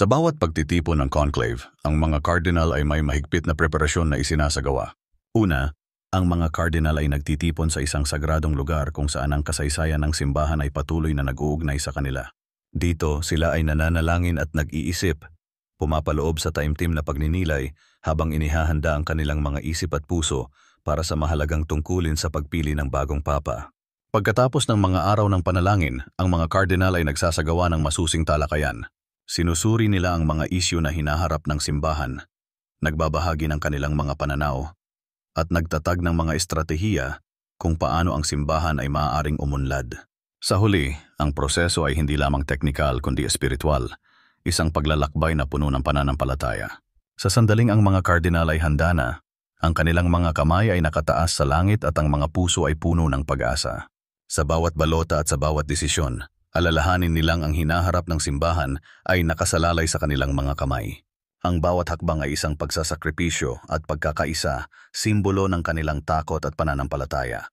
Sa bawat pagtitipon ng conclave, ang mga cardinal ay may mahigpit na preparasyon na isinasagawa. Una, ang mga cardinal ay nagtitipon sa isang sagradong lugar kung saan ang kasaysayan ng simbahan ay patuloy na nag-uugnay sa kanila. Dito, sila ay nananalangin at nag-iisip, pumapaloob sa taimtim na pagninilay habang inihahanda ang kanilang mga isip at puso para sa mahalagang tungkulin sa pagpili ng bagong papa. Pagkatapos ng mga araw ng panalangin, ang mga cardinal ay nagsasagawa ng masusing talakayan. Sinusuri nila ang mga isyu na hinaharap ng simbahan, nagbabahagi ng kanilang mga pananaw, at nagtatag ng mga estratehiya kung paano ang simbahan ay maaaring umunlad. Sa huli, ang proseso ay hindi lamang teknikal kundi espiritual, isang paglalakbay na puno ng pananampalataya. Sa sandaling ang mga kardinal ay handa na, ang kanilang mga kamay ay nakataas sa langit at ang mga puso ay puno ng pag-asa. Sa bawat balota at sa bawat desisyon, alalahanin nilang ang hinaharap ng simbahan ay nakasalalay sa kanilang mga kamay. Ang bawat hakbang ay isang pagsasakripisyo at pagkakaisa, simbolo ng kanilang takot at pananampalataya.